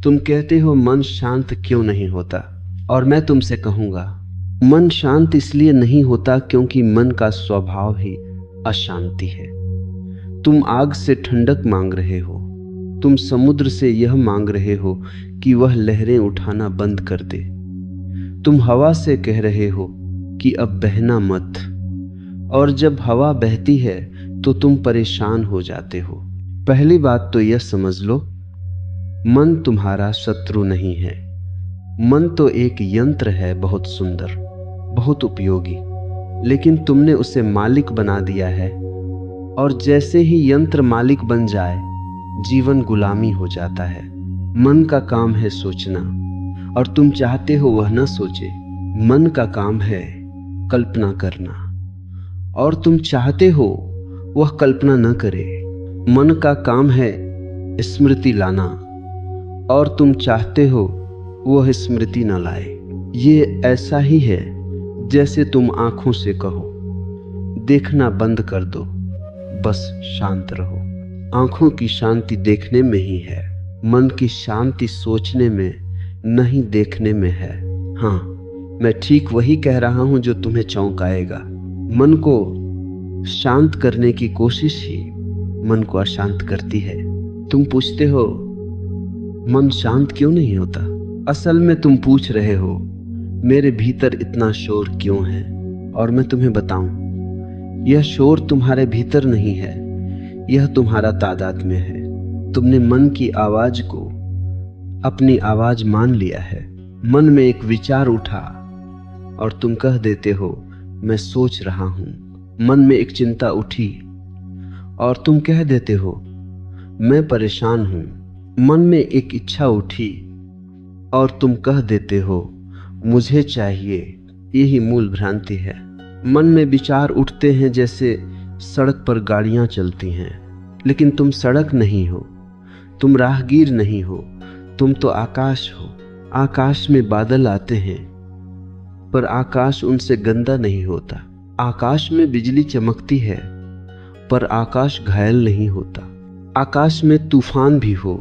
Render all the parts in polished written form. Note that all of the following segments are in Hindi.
तुम कहते हो मन शांत क्यों नहीं होता, और मैं तुमसे कहूंगा मन शांत इसलिए नहीं होता क्योंकि मन का स्वभाव ही अशांति है। तुम आग से ठंडक मांग रहे हो, तुम समुद्र से यह मांग रहे हो कि वह लहरें उठाना बंद कर दे। तुम हवा से कह रहे हो कि अब बहना मत, और जब हवा बहती है तो तुम परेशान हो जाते हो। पहली बात तो यह समझ लो, मन तुम्हारा शत्रु नहीं है। मन तो एक यंत्र है, बहुत सुंदर, बहुत उपयोगी, लेकिन तुमने उसे मालिक बना दिया है। और जैसे ही यंत्र मालिक बन जाए, जीवन गुलामी हो जाता है। मन का काम है सोचना, और तुम चाहते हो वह न सोचे। मन का काम है कल्पना करना, और तुम चाहते हो वह कल्पना न करे। मन का काम है स्मृति लाना, और तुम चाहते हो वह स्मृति न लाए। ये ऐसा ही है जैसे तुम आंखों से कहो देखना बंद कर दो, बस शांत रहो। आंखों की शांति देखने में ही है, मन की शांति सोचने में नहीं, देखने में है। हाँ, मैं ठीक वही कह रहा हूं जो तुम्हें चौंकाएगा। मन को शांत करने की कोशिश ही मन को अशांत करती है। तुम पूछते हो मन शांत क्यों नहीं होता। असल में तुम पूछ रहे हो मेरे भीतर इतना शोर क्यों है, और मैं तुम्हें बताऊं, यह शोर तुम्हारे भीतर नहीं है, यह तुम्हारा तादाद में है। तुमने मन की आवाज को अपनी आवाज मान लिया है। मन में एक विचार उठा और तुम कह देते हो मैं सोच रहा हूं। मन में एक चिंता उठी और तुम कह देते हो मैं परेशान हूं। मन में एक इच्छा उठी और तुम कह देते हो मुझे चाहिए। यही मूल भ्रांति है। मन में विचार उठते हैं जैसे सड़क पर गाड़ियां चलती हैं, लेकिन तुम सड़क नहीं हो, तुम राहगीर नहीं हो, तुम तो आकाश हो। आकाश में बादल आते हैं, पर आकाश उनसे गंदा नहीं होता। आकाश में बिजली चमकती है, पर आकाश घायल नहीं होता। आकाश में तूफान भी हो,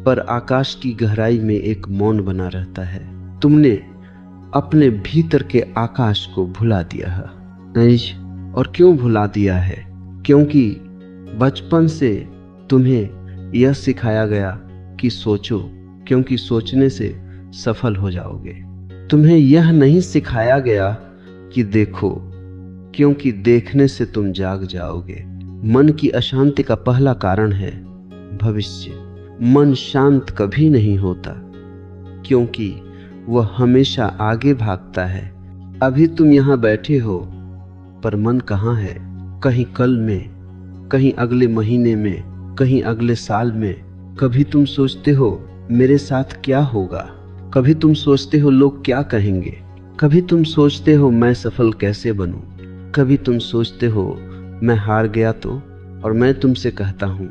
पर आकाश की गहराई में एक मौन बना रहता है। तुमने अपने भीतर के आकाश को भुला दिया है। नहीं, और क्यों भुला दिया है? क्योंकि बचपन से तुम्हें यह सिखाया गया कि सोचो, क्योंकि सोचने से सफल हो जाओगे। तुम्हें यह नहीं सिखाया गया कि देखो, क्योंकि देखने से तुम जाग जाओगे। मन की अशांति का पहला कारण है भविष्य। मन शांत कभी नहीं होता, क्योंकि वह हमेशा आगे भागता है। अभी तुम यहाँ बैठे हो, पर मन कहाँ है? कहीं कल में, कहीं अगले महीने में, कहीं अगले साल में। कभी तुम सोचते हो मेरे साथ क्या होगा, कभी तुम सोचते हो लोग क्या कहेंगे, कभी तुम सोचते हो मैं सफल कैसे बनूं, कभी तुम सोचते हो मैं हार गया तो। और मैं तुमसे कहता हूं,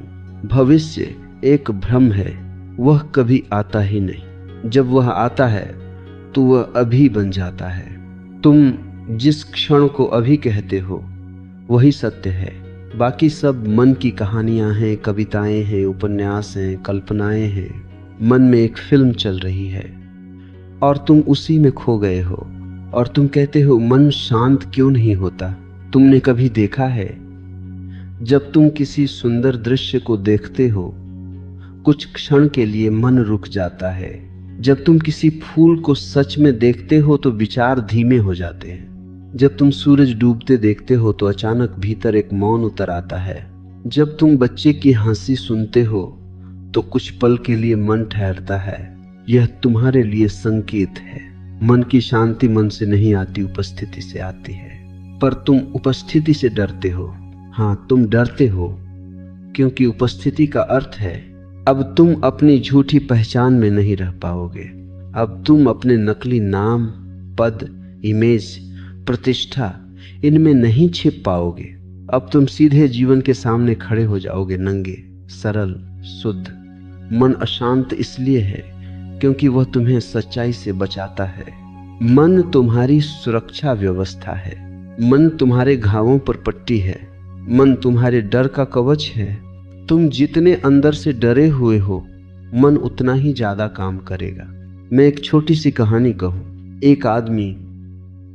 भविष्य एक भ्रम है, वह कभी आता ही नहीं। जब वह आता है तो वह अभी बन जाता है। तुम जिस क्षण को अभी कहते हो वही सत्य है। बाकी सब मन की कहानियां हैं, कविताएं हैं, उपन्यास हैं, कल्पनाएं हैं। मन में एक फिल्म चल रही है और तुम उसी में खो गए हो। और तुम कहते हो मन शांत क्यों नहीं होता। तुमने कभी देखा है जब तुम किसी सुंदर दृश्य को देखते हो, कुछ क्षण के लिए मन रुक जाता है। जब तुम किसी फूल को सच में देखते हो तो विचार धीमे हो जाते हैं। जब तुम सूरज डूबते देखते हो तो अचानक भीतर एक मौन उतर आता है। जब तुम बच्चे की हंसी सुनते हो तो कुछ पल के लिए मन ठहरता है। यह तुम्हारे लिए संकेत है। मन की शांति मन से नहीं आती, उपस्थिति से आती है। पर तुम उपस्थिति से डरते हो। हाँ, तुम डरते हो क्योंकि उपस्थिति का अर्थ है अब तुम अपनी झूठी पहचान में नहीं रह पाओगे। अब तुम अपने नकली नाम, पद, इमेज, प्रतिष्ठा, इनमें नहीं छिप पाओगे। अब तुम सीधे जीवन के सामने खड़े हो जाओगे, नंगे, सरल, शुद्ध। मन अशांत इसलिए है क्योंकि वह तुम्हें सच्चाई से बचाता है। मन तुम्हारी सुरक्षा व्यवस्था है। मन तुम्हारे घावों पर पट्टी है। मन तुम्हारे डर का कवच है। तुम जितने अंदर से डरे हुए हो मन उतना ही ज्यादा काम करेगा। मैं एक छोटी सी कहानी कहूं। एक आदमी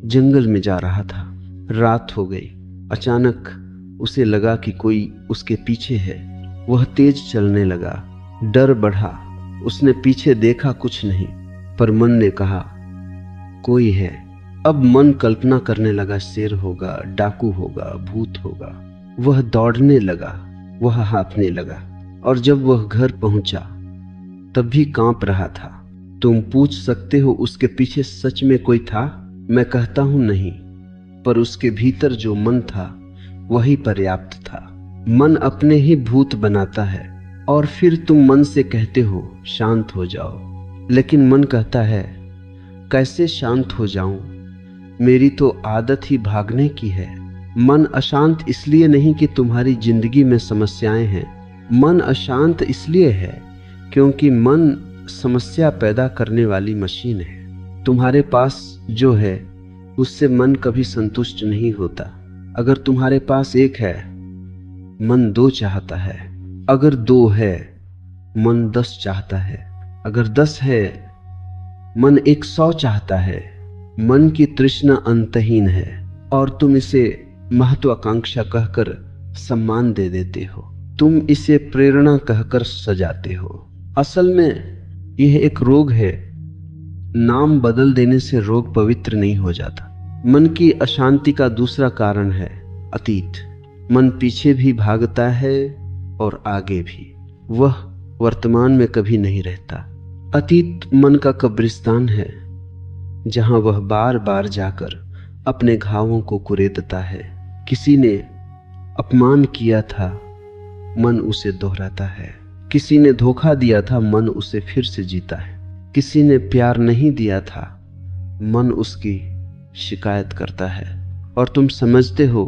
जंगल में जा रहा था। रात हो गई। अचानक उसे लगा कि कोई उसके पीछे है। वह तेज चलने लगा। डर बढ़ा। उसने पीछे देखा, कुछ नहीं, पर मन ने कहा कोई है। अब मन कल्पना करने लगा, शेर होगा, डाकू होगा, भूत होगा। वह दौड़ने लगा, वह हाँफने लगा, और जब वह घर पहुंचा तब भी कांप रहा था। तुम पूछ सकते हो उसके पीछे सच में कोई था? मैं कहता हूं नहीं, पर उसके भीतर जो मन था वही पर्याप्त था। मन अपने ही भूत बनाता है और फिर तुम मन से कहते हो शांत हो जाओ, लेकिन मन कहता है कैसे शांत हो जाऊं, मेरी तो आदत ही भागने की है। मन अशांत इसलिए नहीं कि तुम्हारी जिंदगी में समस्याएं हैं। मन अशांत इसलिए है क्योंकि मन समस्या पैदा करने वाली मशीन है। तुम्हारे पास जो है उससे मन कभी संतुष्ट नहीं होता। अगर तुम्हारे पास एक है, मन 2 चाहता है। अगर 2 है, मन 10 चाहता है। अगर 10 है, मन 100 चाहता है। मन की तृष्णा अंतहीन है और तुम इसे महत्वाकांक्षा कहकर सम्मान दे देते हो। तुम इसे प्रेरणा कहकर सजाते हो। असल में यह एक रोग है। नाम बदल देने से रोग पवित्र नहीं हो जाता। मन की अशांति का दूसरा कारण है अतीत। मन पीछे भी भागता है और आगे भी। वह वर्तमान में कभी नहीं रहता। अतीत मन का कब्रिस्तान है, जहां वह बार बार जाकर अपने घावों को कुरेदता है। किसी ने अपमान किया था, मन उसे दोहराता है। किसी ने धोखा दिया था, मन उसे फिर से जीता है। किसी ने प्यार नहीं दिया था, मन उसकी शिकायत करता है। और तुम समझते हो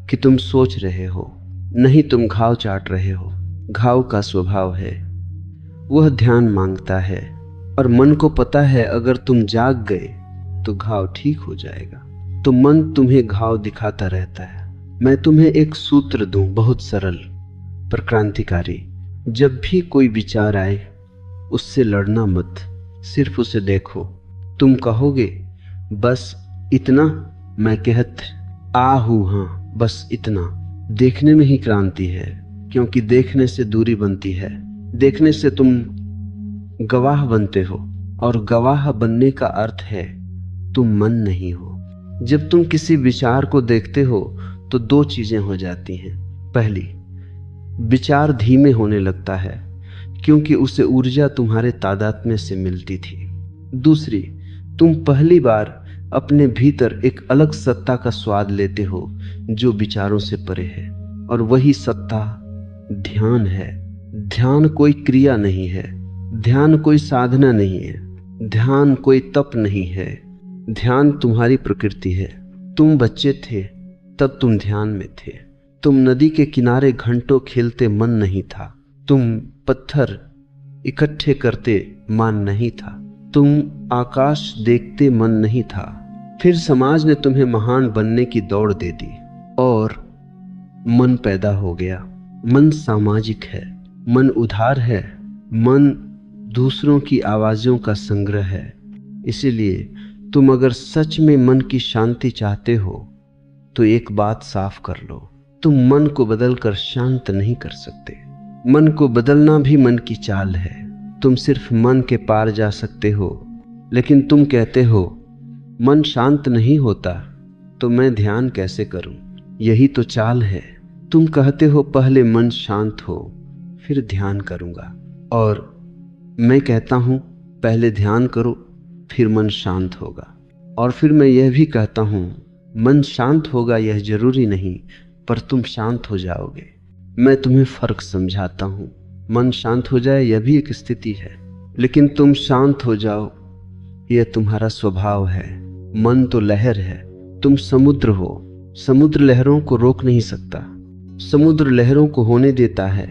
कि तुम सोच रहे हो, नहीं, तुम घाव चाट रहे हो। घाव का स्वभाव है, वह ध्यान मांगता है, और मन को पता है अगर तुम जाग गए तो घाव ठीक हो जाएगा। तो मन तुम्हें घाव दिखाता रहता है। मैं तुम्हें एक सूत्र दूं, बहुत सरल पर क्रांतिकारी। जब भी कोई विचार आए उससे लड़ना मत, सिर्फ उसे देखो। तुम कहोगे बस इतना, मैं कहत आहू हाँ बस इतना। देखने में ही क्रांति है, क्योंकि देखने से दूरी बनती है। देखने से तुम गवाह बनते हो, और गवाह बनने का अर्थ है तुम मन नहीं हो। जब तुम किसी विचार को देखते हो तो 2 चीजें हो जाती हैं। पहली, विचार धीमे होने लगता है क्योंकि उसे ऊर्जा तुम्हारे तादात्म्य से मिलती थी। दूसरी, तुम पहली बार अपने भीतर एक अलग सत्ता का स्वाद लेते हो जो विचारों से परे है, और वही सत्ता ध्यान है। ध्यान कोई क्रिया नहीं है, ध्यान कोई साधना नहीं है, ध्यान कोई तप नहीं है। ध्यान तुम्हारी प्रकृति है। तुम बच्चे थे तब तुम ध्यान में थे। तुम नदी के किनारे घंटों खेलते, मन नहीं था। तुम पत्थर इकट्ठे करते, मन नहीं था। तुम आकाश देखते, मन नहीं था। फिर समाज ने तुम्हें महान बनने की दौड़ दे दी और मन पैदा हो गया। मन सामाजिक है, मन उदार है, मन दूसरों की आवाजों का संग्रह है। इसीलिए तुम अगर सच में मन की शांति चाहते हो तो एक बात साफ कर लो, तुम मन को बदलकर शांत नहीं कर सकते। मन को बदलना भी मन की चाल है। तुम सिर्फ मन के पार जा सकते हो, लेकिन तुम कहते हो मन शांत नहीं होता तो मैं ध्यान कैसे करूं? यही तो चाल है। तुम कहते हो पहले मन शांत हो फिर ध्यान करूंगा, और मैं कहता हूं पहले ध्यान करो फिर मन शांत होगा। और फिर मैं यह भी कहता हूं मन शांत होगा यह जरूरी नहीं, पर तुम शांत हो जाओगे। मैं तुम्हें फर्क समझाता हूं। मन शांत हो जाए यह भी एक स्थिति है, लेकिन तुम शांत हो जाओ यह तुम्हारा स्वभाव है। मन तो लहर है, तुम समुद्र हो। समुद्र लहरों को रोक नहीं सकता। समुद्र लहरों को होने देता है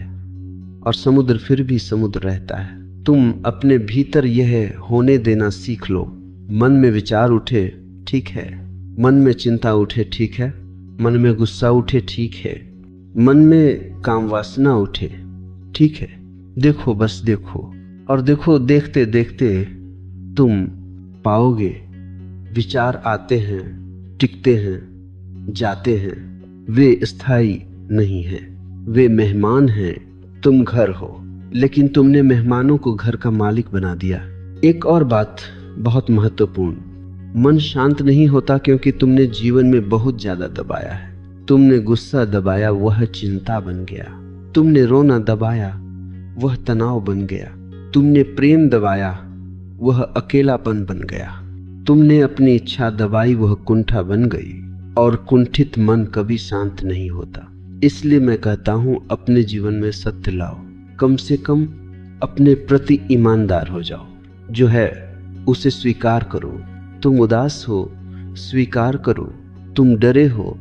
और समुद्र फिर भी समुद्र रहता है। तुम अपने भीतर यह होने देना सीख लो। मन में विचार उठे, ठीक है। मन में चिंता उठे, ठीक है। मन में गुस्सा उठे, ठीक है। मन में काम वासना उठे, ठीक है। देखो, बस देखो और देखो। देखते देखते तुम पाओगे विचार आते हैं, टिकते हैं, जाते हैं। वे स्थायी नहीं हैं, वे मेहमान हैं। तुम घर हो, लेकिन तुमने मेहमानों को घर का मालिक बना दिया। एक और बात बहुत महत्वपूर्ण, मन शांत नहीं होता क्योंकि तुमने जीवन में बहुत ज्यादा दबाया है। तुमने गुस्सा दबाया, वह चिंता बन गया। तुमने रोना दबाया, वह तनाव बन गया। तुमने प्रेम दबाया, वह अकेलापन बन गया। तुमने अपनी इच्छा दबाई, वह कुंठा बन गई। और कुंठित मन कभी शांत नहीं होता। इसलिए मैं कहता हूं, अपने जीवन में सत्य लाओ। कम से कम अपने प्रति ईमानदार हो जाओ। जो है उसे स्वीकार करो। तुम उदास हो, स्वीकार करो। तुम डरे हो,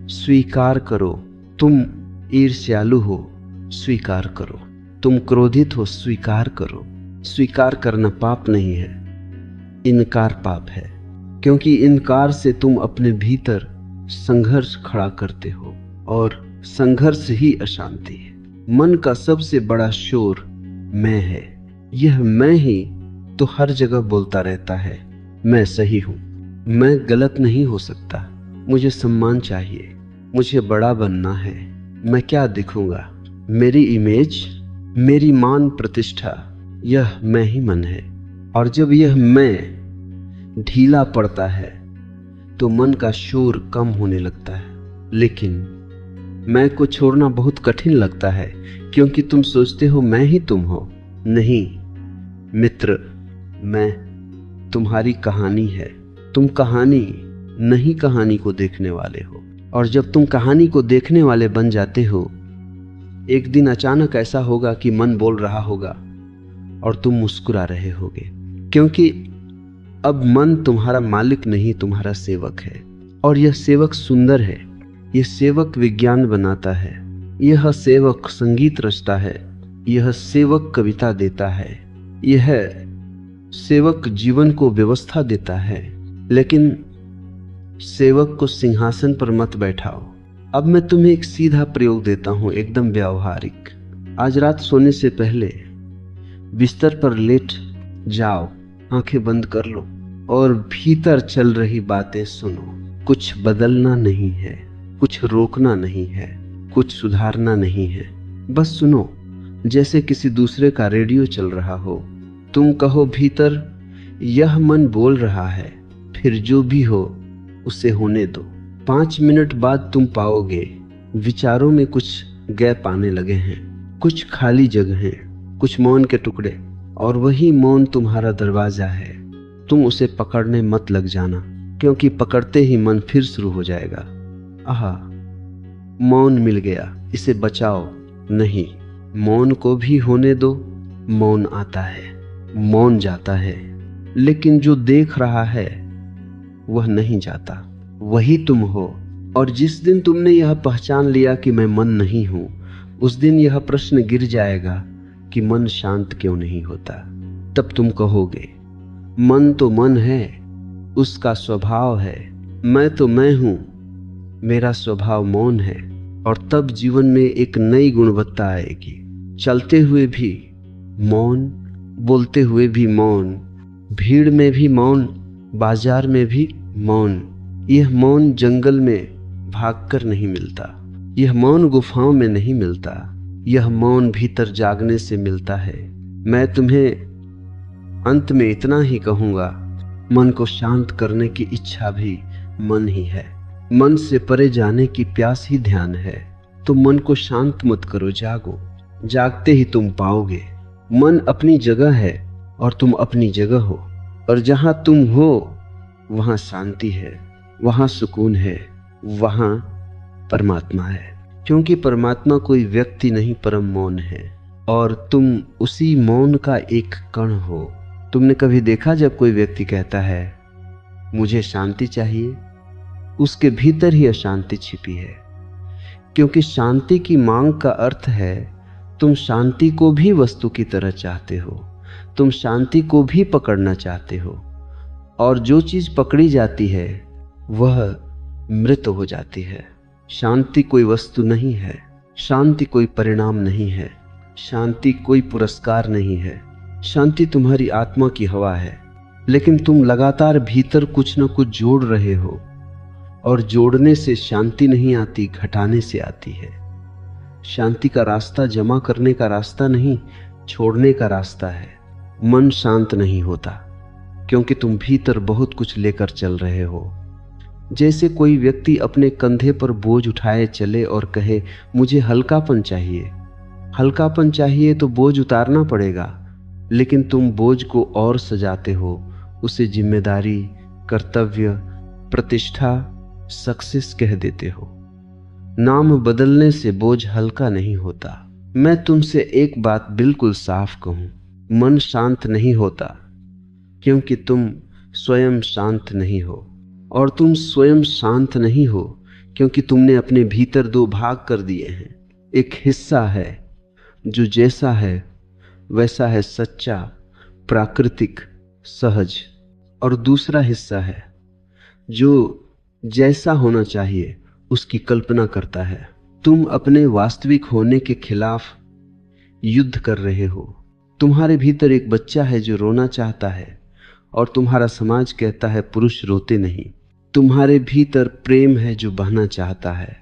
स्वीकार करो। तुम ईर्ष्यालु हो, स्वीकार करो। तुम क्रोधित हो, स्वीकार करो। स्वीकार करना पाप नहीं है, इनकार पाप है। क्योंकि इनकार से तुम अपने भीतर संघर्ष खड़ा करते हो, और संघर्ष ही अशांति है। मन का सबसे बड़ा शोर मैं है। यह मैं ही तो हर जगह बोलता रहता है, मैं सही हूं, मैं गलत नहीं हो सकता, मुझे सम्मान चाहिए, मुझे बड़ा बनना है, मैं क्या दिखूंगा, मेरी इमेज, मेरी मान प्रतिष्ठा, यह मैं ही मन है। और जब यह मैं ढीला पड़ता है तो मन का शोर कम होने लगता है। लेकिन मैं को छोड़ना बहुत कठिन लगता है, क्योंकि तुम सोचते हो मैं ही तुम हो। नहीं मित्र, मैं तुम्हारी कहानी है। तुम कहानी नहीं, कहानी को देखने वाले हो। और जब तुम कहानी को देखने वाले बन जाते हो, एक दिन अचानक ऐसा होगा कि मन बोल रहा होगा और तुम मुस्कुरा रहे होगे, क्योंकि अब मन तुम्हारा मालिक नहीं, तुम्हारा सेवक है। और यह सेवक सुंदर है, यह सेवक विज्ञान बनाता है, यह सेवक संगीत रचता है, यह सेवक कविता देता है, यह सेवक जीवन को व्यवस्था देता है। लेकिन सेवक को सिंहासन पर मत बैठाओ। अब मैं तुम्हें एक सीधा प्रयोग देता हूं, एकदम व्यावहारिक। आज रात सोने से पहले बिस्तर पर लेट जाओ, आंखें बंद कर लो और भीतर चल रही बातें सुनो। कुछ बदलना नहीं है, कुछ रोकना नहीं है, कुछ सुधारना नहीं है, बस सुनो, जैसे किसी दूसरे का रेडियो चल रहा हो। तुम कहो भीतर, यह मन बोल रहा है, फिर जो भी हो उसे होने दो। 5 मिनट बाद तुम पाओगे विचारों में कुछ गैप आने लगे हैं, कुछ खाली जगहें, कुछ मौन के टुकड़े, और वही मौन तुम्हारा दरवाजा है। तुम उसे पकड़ने मत लग जाना, क्योंकि पकड़ते ही मन फिर शुरू हो जाएगा। आहा, मौन मिल गया, इसे बचाओ। नहीं, मौन को भी होने दो। मौन आता है, मौन जाता है, लेकिन जो देख रहा है वह नहीं जाता, वही तुम हो। और जिस दिन तुमने यह पहचान लिया कि मैं मन नहीं हूं, उस दिन यह प्रश्न गिर जाएगा कि मन शांत क्यों नहीं होता। तब तुम कहोगे, मन तो मन है, उसका स्वभाव है, मैं तो मैं हूं, मेरा स्वभाव मौन है। और तब जीवन में एक नई गुणवत्ता आएगी। चलते हुए भी मौन, बोलते हुए भी मौन, भीड़ में भी मौन, बाजार में भी मौन। यह मौन जंगल में भागकर नहीं मिलता, यह मौन गुफाओं में नहीं मिलता, यह मौन भीतर जागने से मिलता है। मैं तुम्हें अंत में इतना ही कहूंगा, मन को शांत करने की इच्छा भी मन ही है। मन से परे जाने की प्यास ही ध्यान है। तो मन को शांत मत करो, जागो। जागते ही तुम पाओगे मन अपनी जगह है और तुम अपनी जगह हो। और जहां तुम हो वहां शांति है, वहां सुकून है, वहां परमात्मा है। क्योंकि परमात्मा कोई व्यक्ति नहीं, परम मौन है, और तुम उसी मौन का एक कण हो। तुमने कभी देखा जब कोई व्यक्ति कहता है मुझे शांति चाहिए, उसके भीतर ही अशांति छिपी है। क्योंकि शांति की मांग का अर्थ है तुम शांति को भी वस्तु की तरह चाहते हो, तुम शांति को भी पकड़ना चाहते हो, और जो चीज पकड़ी जाती है वह मृत हो जाती है। शांति कोई वस्तु नहीं है, शांति कोई परिणाम नहीं है, शांति कोई पुरस्कार नहीं है। शांति तुम्हारी आत्मा की हवा है, लेकिन तुम लगातार भीतर कुछ न कुछ जोड़ रहे हो, और जोड़ने से शांति नहीं आती, घटाने से आती है। शांति का रास्ता जमा करने का रास्ता नहीं, छोड़ने का रास्ता है। मन शांत नहीं होता क्योंकि तुम भीतर बहुत कुछ लेकर चल रहे हो। जैसे कोई व्यक्ति अपने कंधे पर बोझ उठाए चले और कहे मुझे हल्कापन चाहिए। हल्कापन चाहिए तो बोझ उतारना पड़ेगा, लेकिन तुम बोझ को और सजाते हो, उसे जिम्मेदारी, कर्तव्य, प्रतिष्ठा, सक्सेस कह देते हो। नाम बदलने से बोझ हल्का नहीं होता। मैं तुमसे एक बात बिल्कुल साफ कहूं, मन शांत नहीं होता क्योंकि तुम स्वयं शांत नहीं हो, और तुम स्वयं शांत नहीं हो क्योंकि तुमने अपने भीतर दो भाग कर दिए हैं। एक हिस्सा है जो जैसा है वैसा है, सच्चा, प्राकृतिक, सहज, और दूसरा हिस्सा है जो जैसा होना चाहिए उसकी कल्पना करता है। तुम अपने वास्तविक होने के खिलाफ युद्ध कर रहे हो। तुम्हारे भीतर एक बच्चा है जो रोना चाहता है, और तुम्हारा समाज कहता है पुरुष रोते नहीं। तुम्हारे भीतर प्रेम है जो बहना चाहता है,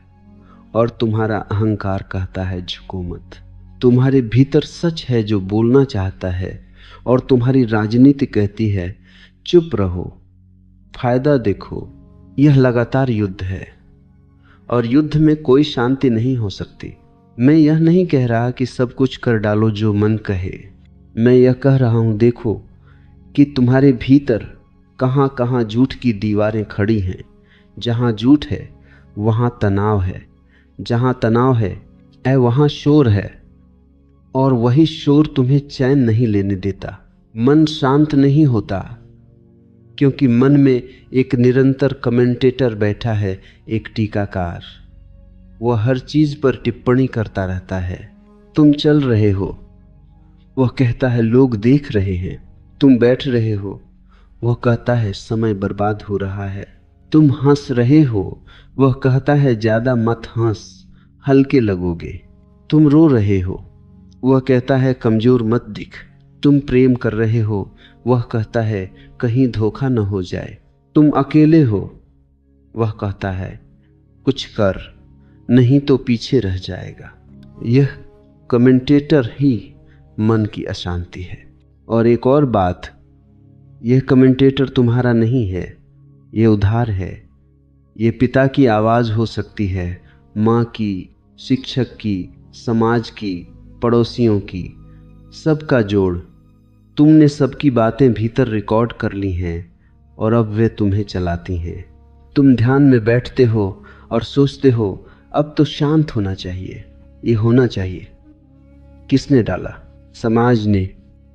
और तुम्हारा अहंकार कहता है झुको मत। तुम्हारे भीतर सच है जो बोलना चाहता है, और तुम्हारी राजनीति कहती है चुप रहो, फायदा देखो। यह लगातार युद्ध है, और युद्ध में कोई शांति नहीं हो सकती। मैं यह नहीं कह रहा कि सब कुछ कर डालो जो मन कहे। मैं यह कह रहा हूं, देखो कि तुम्हारे भीतर कहां कहां झूठ की दीवारें खड़ी हैं। जहां झूठ है वहां तनाव है, जहां तनाव है वहां शोर है, और वही शोर तुम्हें चैन नहीं लेने देता। मन शांत नहीं होता क्योंकि मन में एक निरंतर कमेंटेटर बैठा है, एक टीकाकार। वह हर चीज पर टिप्पणी करता रहता है। तुम चल रहे हो, वह कहता है लोग देख रहे हैं। तुम बैठ रहे हो, वह कहता है समय बर्बाद हो रहा है। तुम हंस रहे हो, वह कहता है ज्यादा मत हंस, हल्के लगोगे। तुम रो रहे हो, वह कहता है कमजोर मत दिख। तुम प्रेम कर रहे हो, वह कहता है कहीं धोखा न हो जाए। तुम अकेले हो, वह कहता है कुछ कर, नहीं तो पीछे रह जाएगा। यह कमेंटेटर ही मन की अशांति है। और एक और बात, यह कमेंटेटर तुम्हारा नहीं है, यह उधार है। यह पिता की आवाज हो सकती है, माँ की, शिक्षक की, समाज की, पड़ोसियों की, सबका जोड़। तुमने सबकी बातें भीतर रिकॉर्ड कर ली हैं, और अब वे तुम्हें चलाती हैं। तुम ध्यान में बैठते हो और सोचते हो अब तो शांत होना चाहिए, ये होना चाहिए। किसने डाला? समाज ने।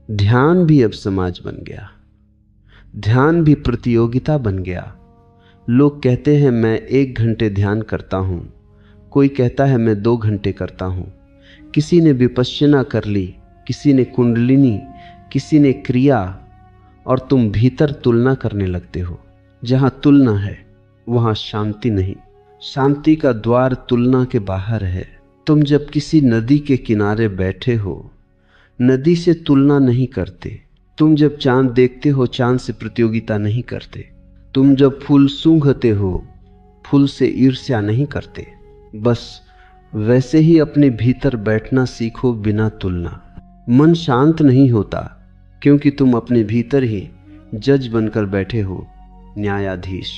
ध्यान भी अब समाज बन गया, ध्यान भी प्रतियोगिता बन गया। लोग कहते हैं मैं 1 घंटे ध्यान करता हूं, कोई कहता है मैं 2 घंटे करता हूं। किसी ने विपश्यना कर ली, किसी ने कुंडलिनी, किसी ने क्रिया, और तुम भीतर तुलना करने लगते हो। जहां तुलना है वहां शांति नहीं। शांति का द्वार तुलना के बाहर है। तुम जब किसी नदी के किनारे बैठे हो, नदी से तुलना नहीं करते। तुम जब चांद देखते हो, चांद से प्रतियोगिता नहीं करते। तुम जब फूल सूंघते हो, फूल से ईर्ष्या नहीं करते। बस वैसे ही अपने भीतर बैठना सीखो बिना तुलना। मन शांत नहीं होता क्योंकि तुम अपने भीतर ही जज बनकर बैठे हो, न्यायाधीश।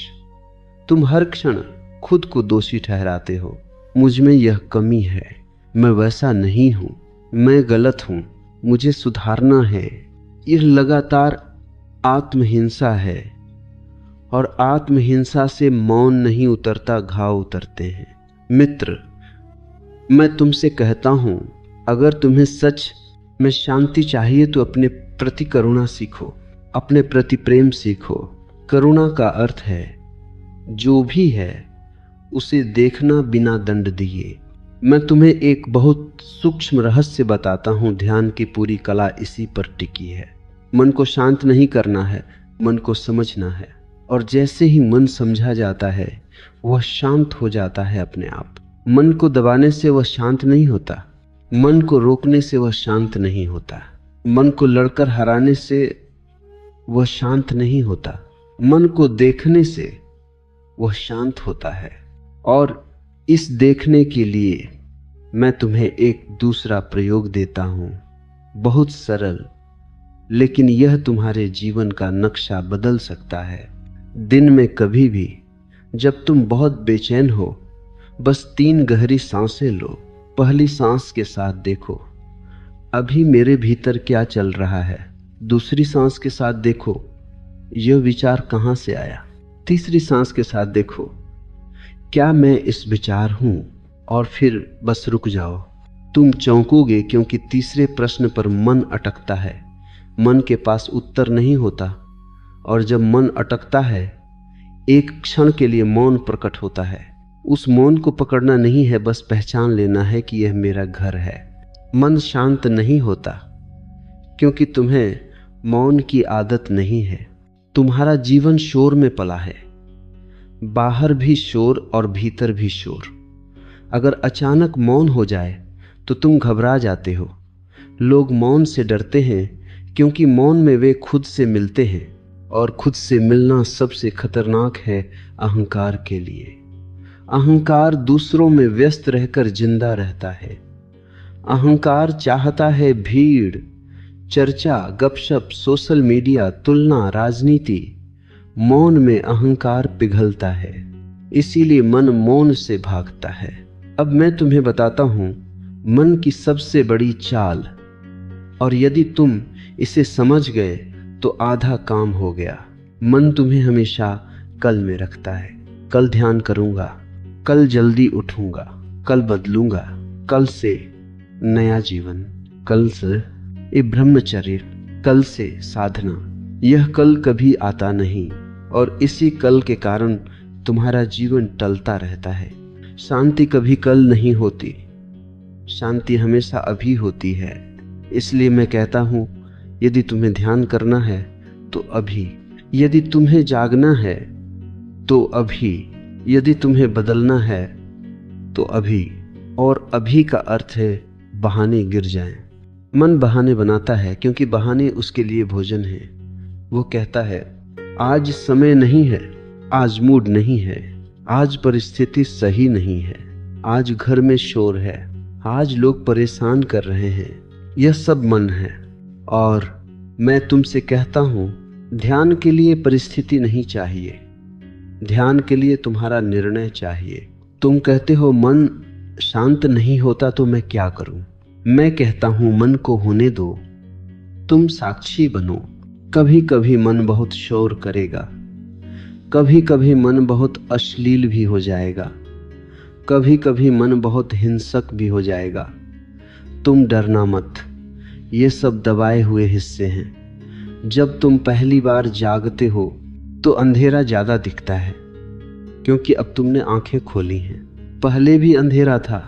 तुम हर क्षण खुद को दोषी ठहराते हो। मुझ में यह कमी है, मैं वैसा नहीं हूं, मैं गलत हूं, मुझे सुधारना है। यह लगातार आत्महिंसा है, और आत्महिंसा से मौन नहीं उतरता, घाव उतरते हैं। मित्र, मैं तुमसे कहता हूं, अगर तुम्हें सच में शांति चाहिए तो अपने प्रति करुणा सीखो, अपने प्रति प्रेम सीखो। करुणा का अर्थ है जो भी है उसे देखना बिना दंड दिए। मैं तुम्हें एक बहुत सूक्ष्म रहस्य बताता हूं, ध्यान की पूरी कला इसी पर टिकी है। मन को शांत नहीं करना है, मन को समझना है, और जैसे ही मन समझा जाता है वह शांत हो जाता है अपने आप। मन को दबाने से वह शांत नहीं होता। मन को रोकने से वह शांत नहीं होता। मन को लड़कर हराने से वह शांत नहीं होता। मन को देखने से वह शांत होता है। और इस देखने के लिए मैं तुम्हें एक दूसरा प्रयोग देता हूं, बहुत सरल, लेकिन यह तुम्हारे जीवन का नक्शा बदल सकता है। दिन में कभी भी जब तुम बहुत बेचैन हो, बस 3 गहरी सांसें लो। पहली सांस के साथ देखो अभी मेरे भीतर क्या चल रहा है। दूसरी सांस के साथ देखो यह विचार कहां से आया। तीसरी सांस के साथ देखो क्या मैं इस विचार हूं, और फिर बस रुक जाओ। तुम चौंकोगे क्योंकि तीसरे प्रश्न पर मन अटकता है। मन के पास उत्तर नहीं होता, और जब मन अटकता है एक क्षण के लिए मौन प्रकट होता है। उस मौन को पकड़ना नहीं है, बस पहचान लेना है कि यह मेरा घर है। मन शांत नहीं होता क्योंकि तुम्हें मौन की आदत नहीं है। तुम्हारा जीवन शोर में पला है, बाहर भी शोर और भीतर भी शोर। अगर अचानक मौन हो जाए तो तुम घबरा जाते हो। लोग मौन से डरते हैं क्योंकि मौन में वे खुद से मिलते हैं, और खुद से मिलना सबसे खतरनाक है अहंकार के लिए। अहंकार दूसरों में व्यस्त रहकर जिंदा रहता है। अहंकार चाहता है भीड़, चर्चा, गपशप, सोशल मीडिया, तुलना, राजनीति। मौन में अहंकार पिघलता है, इसीलिए मन मौन से भागता है। अब मैं तुम्हें बताता हूं मन की सबसे बड़ी चाल, और यदि तुम इसे समझ गए तो आधा काम हो गया। मन तुम्हें हमेशा कल में रखता है। कल ध्यान करूंगा, कल जल्दी उठूंगा, कल बदलूंगा, कल से नया जीवन, कल से ब्रह्मचर्य, कल से साधना। यह कल कभी आता नहीं, और इसी कल के कारण तुम्हारा जीवन टलता रहता है। शांति कभी कल नहीं होती, शांति हमेशा अभी होती है। इसलिए मैं कहता हूं यदि तुम्हें ध्यान करना है तो अभी, यदि तुम्हें जागना है तो अभी, यदि तुम्हें बदलना है तो अभी। और अभी का अर्थ है बहाने गिर जाएं। मन बहाने बनाता है क्योंकि बहाने उसके लिए भोजन है। वो कहता है आज समय नहीं है, आज मूड नहीं है, आज परिस्थिति सही नहीं है, आज घर में शोर है, आज लोग परेशान कर रहे हैं। यह सब मन है। और मैं तुमसे कहता हूं ध्यान के लिए परिस्थिति नहीं चाहिए, ध्यान के लिए तुम्हारा निर्णय चाहिए। तुम कहते हो मन शांत नहीं होता तो मैं क्या करूं? मैं कहता हूं मन को होने दो, तुम साक्षी बनो। कभी कभी मन बहुत शोर करेगा, कभी कभी मन बहुत अश्लील भी हो जाएगा, कभी कभी मन बहुत हिंसक भी हो जाएगा। तुम डरना मत, ये सब दबाए हुए हिस्से हैं। जब तुम पहली बार जागते हो तो अंधेरा ज्यादा दिखता है क्योंकि अब तुमने आंखें खोली हैं। पहले भी अंधेरा था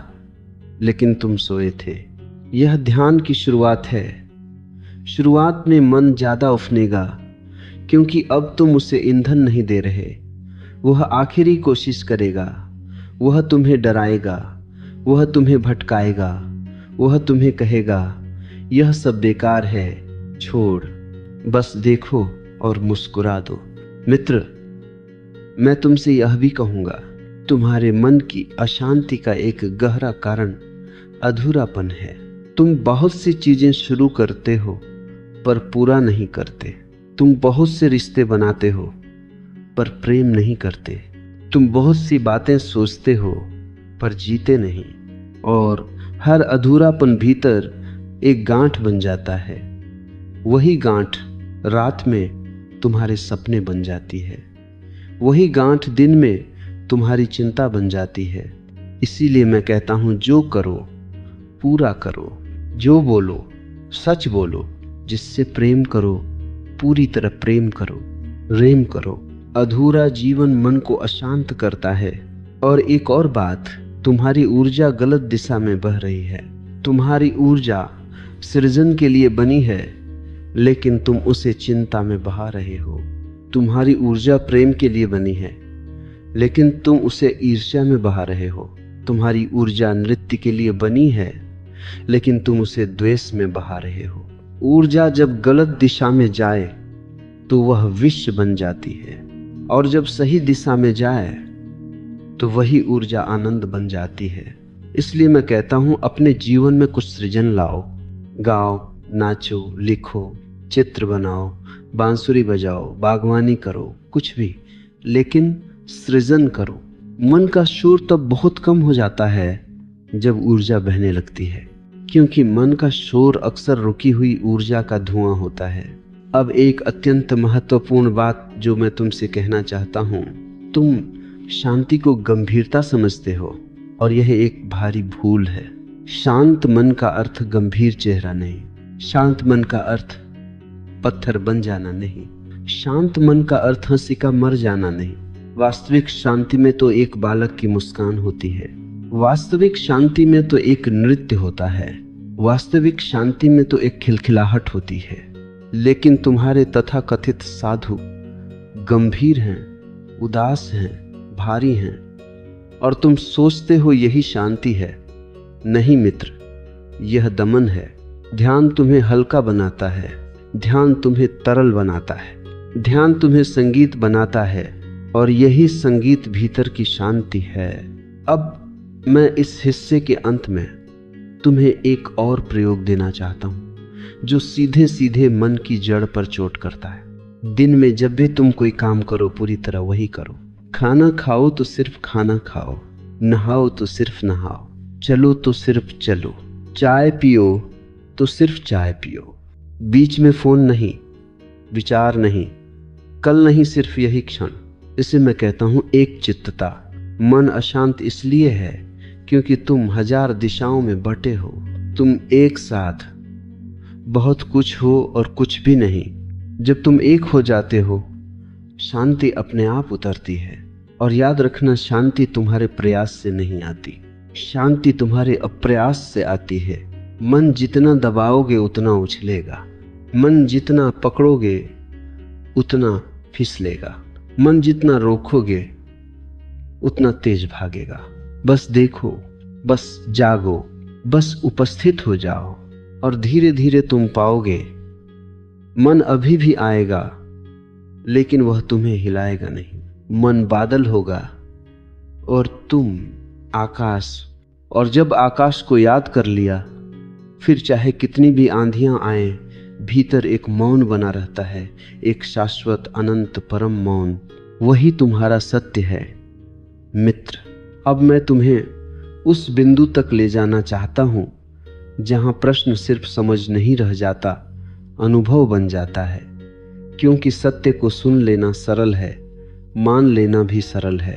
लेकिन तुम सोए थे। यह ध्यान की शुरुआत है। शुरुआत में मन ज्यादा उफनेगा क्योंकि अब तुम उसे ईंधन नहीं दे रहे। वह आखिरी कोशिश करेगा, वह तुम्हें डराएगा, वह तुम्हें भटकाएगा, वह तुम्हें कहेगा यह सब बेकार है, छोड़, बस देखो और मुस्कुरा दो। मित्र, मैं तुमसे यह भी कहूंगा, तुम्हारे मन की अशांति का एक गहरा कारण अधूरापन है। तुम बहुत सी चीजें शुरू करते हो पर पूरा नहीं करते। तुम बहुत से रिश्ते बनाते हो पर प्रेम नहीं करते। तुम बहुत सी बातें सोचते हो पर जीते नहीं। और हर अधूरापन भीतर एक गांठ बन जाता है। वही गांठ रात में तुम्हारे सपने बन जाती है, वही गांठ दिन में तुम्हारी चिंता बन जाती है। इसीलिए मैं कहता हूं जो करो पूरा करो, जो बोलो सच बोलो, जिससे प्रेम करो पूरी तरह प्रेम करो, रेम करो। अधूरा जीवन मन को अशांत करता है। और एक और बात, तुम्हारी ऊर्जा गलत दिशा में बह रही है। तुम्हारी ऊर्जा सृजन के लिए बनी है लेकिन तुम उसे चिंता में बहा रहे हो। तुम्हारी ऊर्जा प्रेम के लिए बनी है लेकिन तुम उसे ईर्ष्या में बहा रहे हो। तुम्हारी ऊर्जा नृत्य के लिए बनी है लेकिन तुम उसे द्वेष में बहा रहे हो। ऊर्जा जब गलत दिशा में जाए तो वह विष बन जाती है, और जब सही दिशा में जाए तो वही ऊर्जा आनंद बन जाती है। इसलिए मैं कहता हूं, अपने जीवन में कुछ सृजन लाओ। गाओ, नाचो, लिखो, चित्र बनाओ, बांसुरी बजाओ, बागवानी करो, कुछ भी, लेकिन सृजन करो। मन का शोर तब बहुत कम हो जाता है जब ऊर्जा बहने लगती है, क्योंकि मन का शोर अक्सर रुकी हुई ऊर्जा का धुआं होता है। अब एक अत्यंत महत्वपूर्ण बात जो मैं तुमसे कहना चाहता हूं, तुम शांति को गंभीरता समझते हो, और यह एक भारी भूल है। शांत मन का अर्थ गंभीर चेहरा नहीं, शांत मन का अर्थ पत्थर बन जाना नहीं, शांत मन का अर्थ हंसी का मर जाना नहीं। वास्तविक शांति में तो एक बालक की मुस्कान होती है, वास्तविक शांति में तो एक नृत्य होता है, वास्तविक शांति में तो एक खिलखिलाहट होती है। लेकिन तुम्हारे तथाकथित साधु गंभीर हैं, उदास हैं, भारी हैं, और तुम सोचते हो यही शांति है। नहीं मित्र, यह दमन है। ध्यान तुम्हें हल्का बनाता है, ध्यान तुम्हें तरल बनाता है, ध्यान तुम्हें संगीत बनाता है, और यही संगीत भीतर की शांति है। अब मैं इस हिस्से के अंत में तुम्हें एक और प्रयोग देना चाहता हूं, जो सीधे सीधे मन की जड़ पर चोट करता है। दिन में जब भी तुम कोई काम करो, पूरी तरह वही करो। खाना खाओ तो सिर्फ खाना खाओ, नहाओ तो सिर्फ नहाओ, चलो तो सिर्फ चलो, चाय पियो तो सिर्फ चाय पियो। बीच में फोन नहीं, विचार नहीं, कल नहीं, सिर्फ यही क्षण। इसे मैं कहता हूं एक चित्तता। मन अशांत इसलिए है क्योंकि तुम हजार दिशाओं में बटे हो। तुम एक साथ बहुत कुछ हो और कुछ भी नहीं। जब तुम एक हो जाते हो, शांति अपने आप उतरती है। और याद रखना, शांति तुम्हारे प्रयास से नहीं आती, शांति तुम्हारे अप्रयास से आती है। मन जितना दबाओगे उतना उछलेगा, मन जितना पकड़ोगे उतना फिसलेगा, मन जितना रोकोगे उतना तेज भागेगा। बस देखो, बस जागो, बस उपस्थित हो जाओ, और धीरे धीरे तुम पाओगे मन अभी भी आएगा, लेकिन वह तुम्हें हिलाएगा नहीं। मन बादल होगा और तुम आकाश। और जब आकाश को याद कर लिया, फिर चाहे कितनी भी आंधियां आए, भीतर एक मौन बना रहता है, एक शाश्वत अनंत परम मौन। वही तुम्हारा सत्य है मित्र। अब मैं तुम्हें उस बिंदु तक ले जाना चाहता हूं जहां प्रश्न सिर्फ समझ नहीं रह जाता, अनुभव बन जाता है। क्योंकि सत्य को सुन लेना सरल है, मान लेना भी सरल है,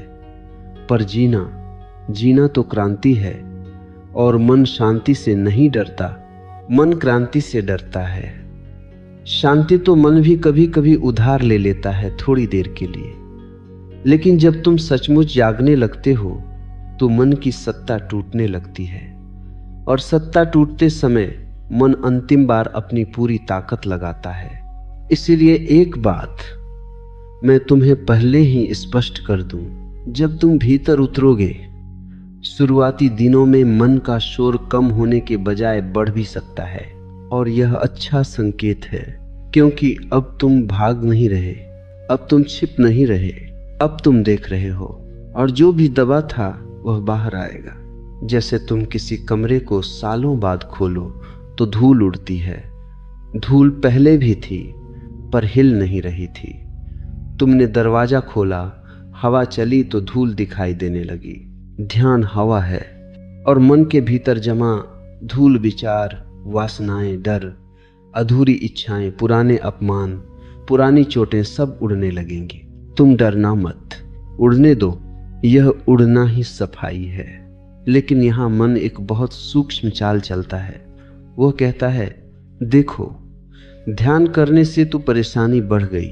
पर जीना तो क्रांति है। और मन शांति से नहीं डरता, मन क्रांति से डरता है। शांति तो मन भी कभी कभी उधार ले लेता है, थोड़ी देर के लिए। लेकिन जब तुम सचमुच जागने लगते हो तो मन की सत्ता टूटने लगती है, और सत्ता टूटते समय मन अंतिम बार अपनी पूरी ताकत लगाता है। इसीलिए एक बात मैं तुम्हें पहले ही स्पष्ट कर दूं, जब तुम भीतर उतरोगे, शुरुआती दिनों में मन का शोर कम होने के बजाय बढ़ भी सकता है, और यह अच्छा संकेत है। क्योंकि अब तुम भाग नहीं रहे, अब तुम छिप नहीं रहे, अब तुम देख रहे हो, और जो भी दबा था वह बाहर आएगा। जैसे तुम किसी कमरे को सालों बाद खोलो तो धूल उड़ती है। धूल पहले भी थी पर हिल नहीं रही थी। तुमने दरवाजा खोला, हवा चली तो धूल दिखाई देने लगी। ध्यान हवा है, और मन के भीतर जमा धूल विचार, वासनाएं, डर, अधूरी इच्छाएं, पुराने अपमान, पुरानी चोटें सब उड़ने लगेंगी। तुम डरना मत, उड़ने दो, यह उड़ना ही सफाई है। लेकिन यहाँ मन एक बहुत सूक्ष्म चाल चलता है। वह कहता है, देखो, ध्यान करने से तो परेशानी बढ़ गई।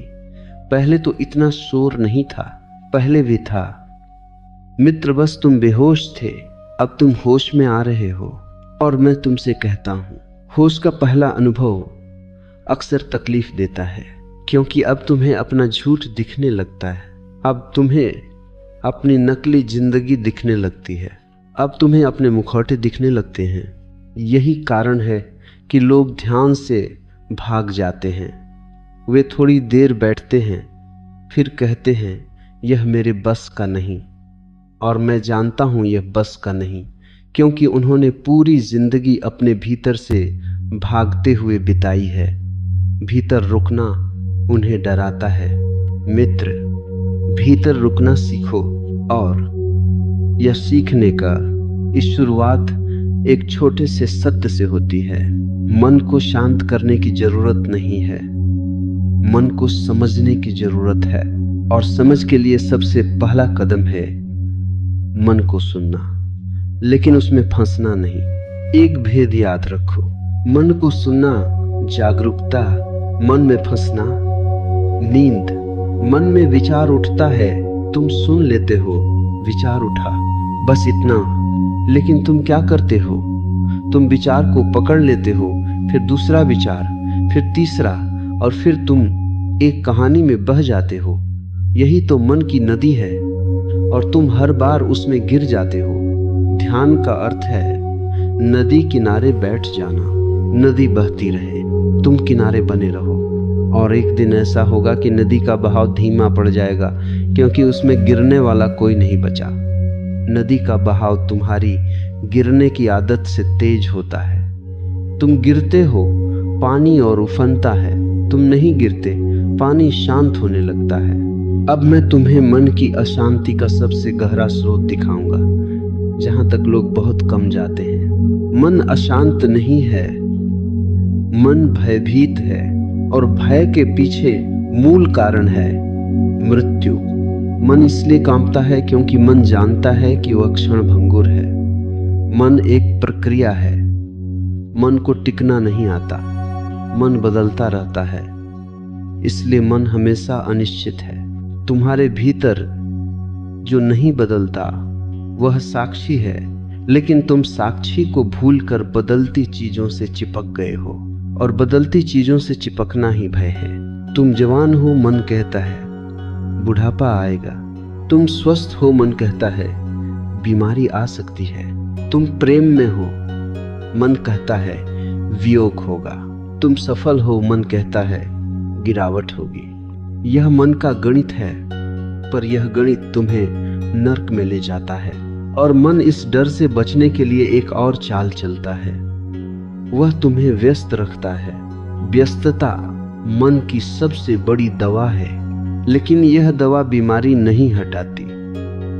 पहले तो इतना शोर नहीं था, पहले भी था। मित्र, बस तुम बेहोश थे, अब तुम होश में आ रहे हो। और मैं तुमसे कहता हूं, होश का पहला अनुभव अक्सर तकलीफ देता है, क्योंकि अब तुम्हें अपना झूठ दिखने लगता है। अब तुम्हें अपनी नकली जिंदगी दिखने लगती है। अब तुम्हें अपने मुखौटे दिखने लगते हैं। यही कारण है कि लोग ध्यान से भाग जाते हैं। वे थोड़ी देर बैठते हैं, फिर कहते हैं यह मेरे बस का नहीं। और मैं जानता हूं यह बस का नहीं, क्योंकि उन्होंने पूरी जिंदगी अपने भीतर से भागते हुए बिताई है। भीतर रुकना उन्हें डराता है। मित्र, भीतर रुकना सीखो। और यह सीखने का इस शुरुआत एक छोटे से सत्य से होती है। मन को शांत करने की जरूरत नहीं है, मन को समझने की जरूरत है। और समझ के लिए सबसे पहला कदम है मन को सुनना, लेकिन उसमें फंसना नहीं। एक भेद याद रखो, मन को सुनना जागरूकता, मन में फंसना नींद। मन में विचार उठता है, तुम सुन लेते हो, विचार उठा, बस इतना। लेकिन तुम क्या करते हो? तुम विचार को पकड़ लेते हो, फिर दूसरा विचार, फिर तीसरा, और फिर तुम एक कहानी में बह जाते हो। यही तो मन की नदी है, और तुम हर बार उसमें गिर जाते हो। ध्यान का अर्थ है नदी किनारे बैठ जाना, नदी बहती रहे, तुम किनारे बने रहो। और एक दिन ऐसा होगा कि नदी का बहाव धीमा पड़ जाएगा, क्योंकि उसमें गिरने वाला कोई नहीं बचा। नदी का बहाव तुम्हारी गिरने की आदत से तेज होता है। तुम गिरते हो, पानी और उफनता है। तुम नहीं गिरते, पानी शांत होने लगता है। अब मैं तुम्हें मन की अशांति का सबसे गहरा स्रोत दिखाऊंगा, जहां तक लोग बहुत कम जाते हैं। मन अशांत नहीं है, मन भयभीत है, और भय के पीछे मूल कारण है मृत्यु। मन इसलिए कांपता है क्योंकि मन जानता है कि वह क्षण भंगुर है। मन एक प्रक्रिया है, मन को टिकना नहीं आता, मन बदलता रहता है। इसलिए मन हमेशा अनिश्चित है। तुम्हारे भीतर जो नहीं बदलता वह साक्षी है, लेकिन तुम साक्षी को भूलकर बदलती चीजों से चिपक गए हो, और बदलती चीजों से चिपकना ही भय है। तुम जवान हो, मन कहता है बुढ़ापा आएगा। तुम स्वस्थ हो, मन कहता है बीमारी आ सकती है। तुम प्रेम में हो, मन कहता है वियोग होगा। तुम सफल हो, मन कहता है गिरावट होगी। यह मन का गणित है, पर यह गणित तुम्हें नर्क में ले जाता है। और मन इस डर से बचने के लिए एक और चाल चलता है, वह तुम्हें व्यस्त रखता है। व्यस्तता मन की सबसे बड़ी दवा है, लेकिन यह दवा बीमारी नहीं हटाती,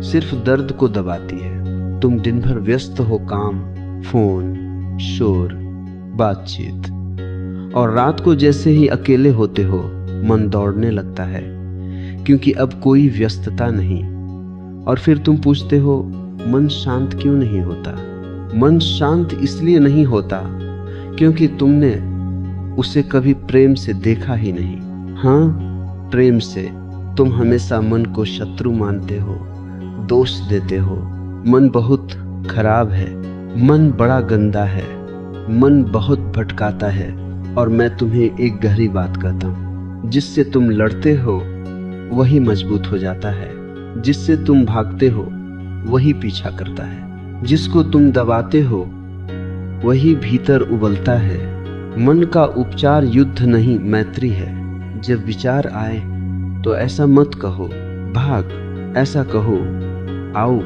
सिर्फ दर्द को दबाती है। तुम दिन भर व्यस्त हो, काम, फोन, शोर, बातचीत, और रात को जैसे ही अकेले होते हो मन दौड़ने लगता है, क्योंकि अब कोई व्यस्तता नहीं। और फिर तुम पूछते हो मन शांत क्यों नहीं होता? मन शांत इसलिए नहीं होता क्योंकि तुमने उसे कभी प्रेम से देखा ही नहीं। हाँ, प्रेम से तुम हमेशा मन को शत्रु मानते हो, दोष देते हो। मन बहुत खराब है, मन बड़ा गंदा है, मन बहुत भटकाता है। और मैं तुम्हें एक गहरी बात कहता हूँ, जिससे तुम लड़ते हो वही मजबूत हो जाता है, जिससे तुम भागते हो वही पीछा करता है, जिसको तुम दबाते हो वही भीतर उबलता है। मन का उपचार युद्ध नहीं, मैत्री है। जब विचार आए तो ऐसा मत कहो भाग, ऐसा कहो आओ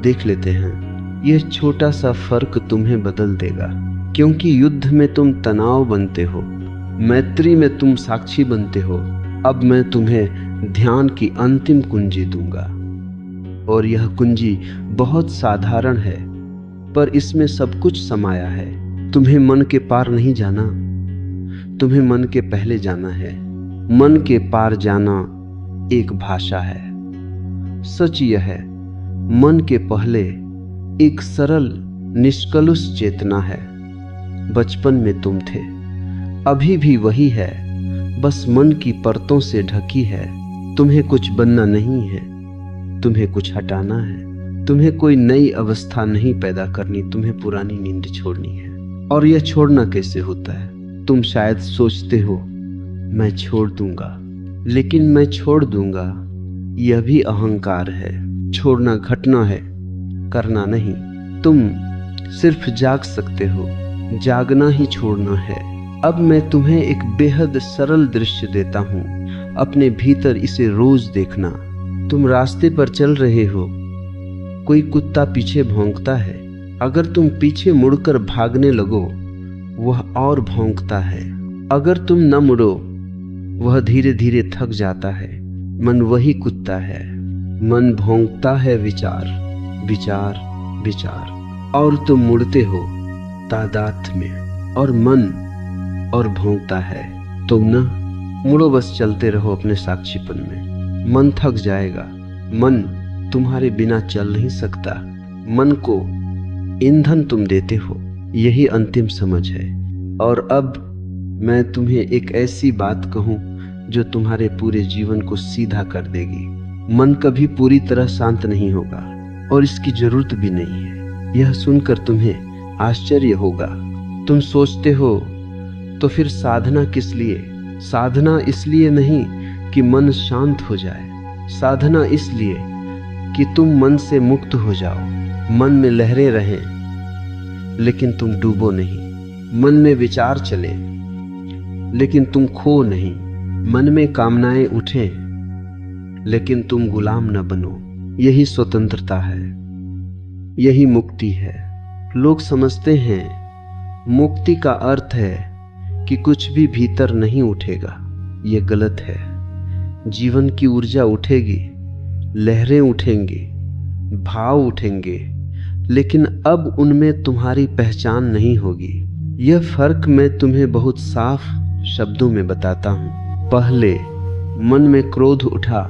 देख लेते हैं। यह छोटा सा फर्क तुम्हें बदल देगा, क्योंकि युद्ध में तुम तनाव बनते हो, मैत्री में तुम साक्षी बनते हो। अब मैं तुम्हें ध्यान की अंतिम कुंजी दूंगा, और यह कुंजी बहुत साधारण है, पर इसमें सब कुछ समाया है। तुम्हें मन के पार नहीं जाना, तुम्हें मन के पहले जाना है। मन के पार जाना एक भाषा है। सच यह है, मन के पहले एक सरल निष्कलुष चेतना है। बचपन में तुम थे, अभी भी वही है, बस मन की परतों से ढकी है। तुम्हें कुछ बनना नहीं है, तुम्हें कुछ हटाना है। तुम्हें कोई नई अवस्था नहीं पैदा करनी, तुम्हें पुरानी नींद छोड़नी है। और यह छोड़ना कैसे होता है? तुम शायद सोचते हो मैं छोड़ दूंगा, लेकिन मैं छोड़ दूंगा यह भी अहंकार है। छोड़ना घटना है, करना नहीं। तुम सिर्फ जाग सकते हो, जागना ही छोड़ना है। अब मैं तुम्हें एक बेहद सरल दृश्य देता हूँ, अपने भीतर इसे रोज देखना। तुम रास्ते पर चल रहे हो, कोई कुत्ता पीछे भौंकता है। अगर तुम पीछे मुड़कर भागने लगो, वह और भौंकता है। अगर तुम न मुड़ो, वह धीरे धीरे थक जाता है। मन वही कुत्ता है। मन भौंकता है विचार विचार विचार, और तुम मुड़ते हो तादाद में, और मन और भौंकता है। तुम न मुड़ो, बस चलते रहो अपने साक्षीपन में। मन थक जाएगा। मन तुम्हारे बिना चल नहीं सकता। मन को ईंधन तुम देते हो, यही अंतिम समझ है। और अब मैं तुम्हें एक ऐसी बात कहूं जो तुम्हारे पूरे जीवन को सीधा कर देगी। मन कभी पूरी तरह शांत नहीं होगा, और इसकी जरूरत भी नहीं है। यह सुनकर तुम्हें आश्चर्य होगा। तुम सोचते हो तो फिर साधना किस लिए? साधना इसलिए नहीं कि मन शांत हो जाए, साधना इसलिए कि तुम मन से मुक्त हो जाओ। मन में लहरें रहें लेकिन तुम डूबो नहीं। मन में विचार चले लेकिन तुम खो नहीं। मन में कामनाएं उठें लेकिन तुम गुलाम न बनो। यही स्वतंत्रता है, यही मुक्ति है। लोग समझते हैं मुक्ति का अर्थ है कि कुछ भी भीतर नहीं उठेगा। ये गलत है। जीवन की ऊर्जा उठेगी, लहरें उठेंगी, भाव उठेंगे, लेकिन अब उनमें तुम्हारी पहचान नहीं होगी। यह फर्क मैं तुम्हें बहुत साफ शब्दों में बताता हूं। पहले मन में क्रोध उठा,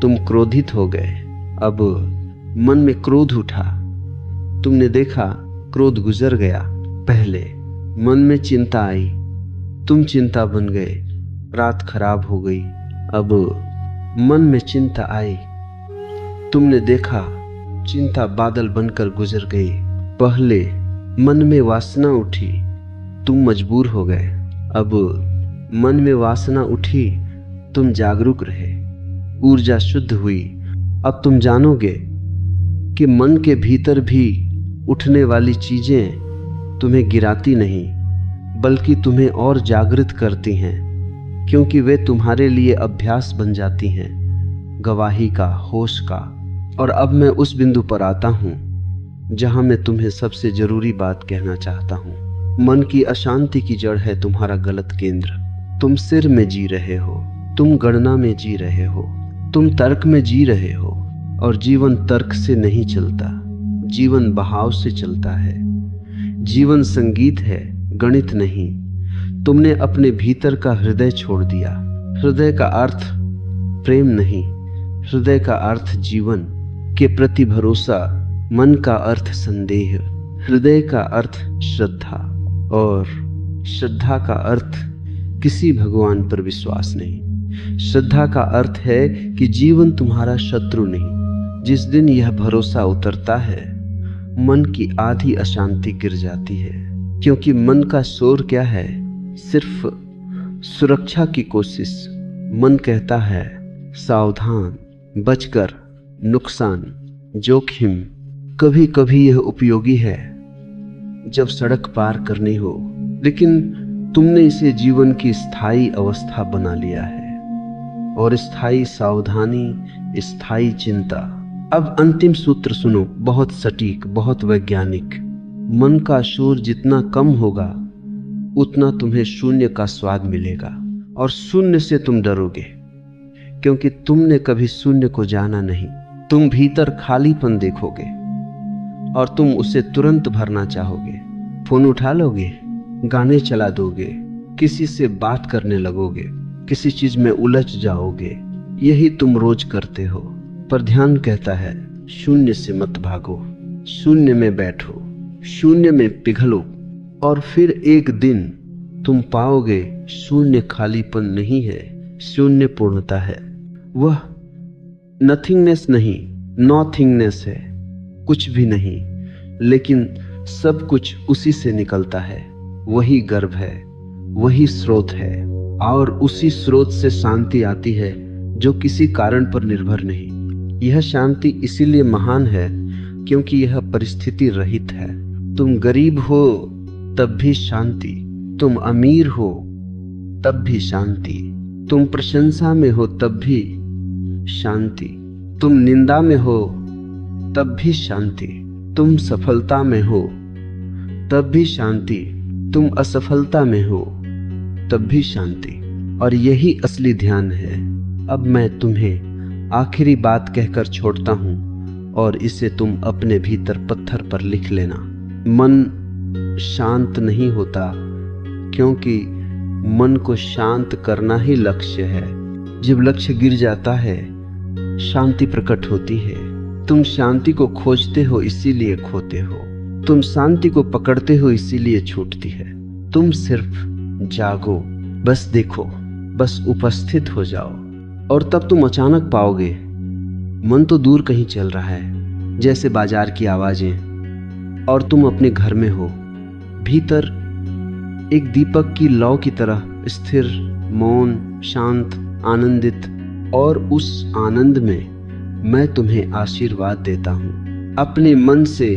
तुम क्रोधित हो गए। अब मन में क्रोध उठा, तुमने देखा क्रोध गुजर गया। पहले मन में चिंता आई, तुम चिंता बन गए, रात खराब हो गई। अब मन में चिंता आई, तुमने देखा चिंता बादल बनकर गुजर गई। पहले मन में वासना उठी, तुम मजबूर हो गए। अब मन में वासना उठी, तुम जागरूक रहे, ऊर्जा शुद्ध हुई। अब तुम जानोगे कि मन के भीतर भी उठने वाली चीजें तुम्हें गिराती नहीं, बल्कि तुम्हें और जागृत करती हैं, क्योंकि वे तुम्हारे लिए अभ्यास बन जाती हैं, गवाही का, होश का। और अब मैं उस बिंदु पर आता हूं जहां मैं तुम्हें सबसे जरूरी बात कहना चाहता हूं। मन की अशांति की जड़ है तुम्हारा गलत केंद्र। तुम सिर में जी रहे हो, तुम गणना में जी रहे हो, तुम तर्क में जी रहे हो। और जीवन तर्क से नहीं चलता, जीवन बहाव से चलता है। जीवन संगीत है, गणित नहीं। तुमने अपने भीतर का हृदय छोड़ दिया। हृदय का अर्थ प्रेम नहीं, हृदय का अर्थ जीवन के प्रति भरोसा, मन का अर्थ संदेह, हृदय का अर्थ श्रद्धा, और श्रद्धा का अर्थ किसी भगवान पर विश्वास नहीं। श्रद्धा का अर्थ है कि जीवन तुम्हारा शत्रु नहीं। जिस दिन यह भरोसा उतरता है, मन की आधी अशांति गिर जाती है। क्योंकि मन का शोर क्या है? सिर्फ सुरक्षा की कोशिश। मन कहता है सावधान, बचकर, नुकसान, जोखिम। कभी कभी यह उपयोगी है जब सड़क पार करनी हो, लेकिन तुमने इसे जीवन की स्थायी अवस्था बना लिया है। और स्थायी सावधानी, स्थायी चिंता। अब अंतिम सूत्र सुनो, बहुत सटीक, बहुत वैज्ञानिक। मन का शोर जितना कम होगा, उतना तुम्हें शून्य का स्वाद मिलेगा। और शून्य से तुम डरोगे, क्योंकि तुमने कभी शून्य को जाना नहीं। तुम भीतर खालीपन देखोगे और तुम उसे तुरंत भरना चाहोगे। फोन उठा लोगे, गाने चला दोगे, किसी से बात करने लगोगे, किसी चीज में उलझ जाओगे। यही तुम रोज करते हो। पर ध्यान कहता है शून्य से मत भागो, शून्य में बैठो, शून्य में पिघलो। और फिर एक दिन तुम पाओगे शून्य खालीपन नहीं है, शून्य पूर्णता है। वह नथिंगनेस नहीं, नॉथिंगनेस है, कुछ भी नहीं, लेकिन सब कुछ उसी से निकलता है। वही गर्भ है, वही स्रोत है, और उसी स्रोत से शांति आती है जो किसी कारण पर निर्भर नहीं। यह शांति इसीलिए महान है क्योंकि यह परिस्थिति रहित है। तुम गरीब हो तब भी शांति। तुम अमीर हो तब भी शांति। तुम प्रशंसा में हो तब भी शांति। तुम निंदा में हो तब भी शांति। तुम सफलता में हो तब भी शांति। तुम असफलता में हो तब भी शांति। और यही असली ध्यान है। अब मैं तुम्हें आखिरी बात कहकर छोड़ता हूं और इसे तुम अपने भीतर पत्थर पर लिख लेना। मन शांत नहीं होता क्योंकि मन को शांत करना ही लक्ष्य है। जब लक्ष्य गिर जाता है शांति प्रकट होती है। तुम शांति को खोजते हो इसीलिए खोते हो। तुम शांति को पकड़ते हो इसीलिए छूटती है। तुम सिर्फ जागो, बस देखो, बस उपस्थित हो जाओ और तब तुम अचानक पाओगे मन तो दूर कहीं चल रहा है जैसे बाजार की आवाजें, और तुम अपने घर में हो, भीतर एक दीपक की लौ की तरह स्थिर, मौन, शांत, आनंदित। और उस आनंद में मैं तुम्हें आशीर्वाद देता हूं। अपने मन से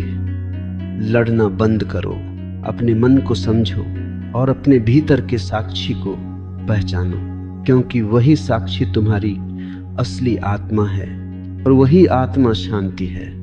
लड़ना बंद करो, अपने मन को समझो और अपने भीतर के साक्षी को पहचानो, क्योंकि वही साक्षी तुम्हारी असली आत्मा है और वही आत्मा शांति है।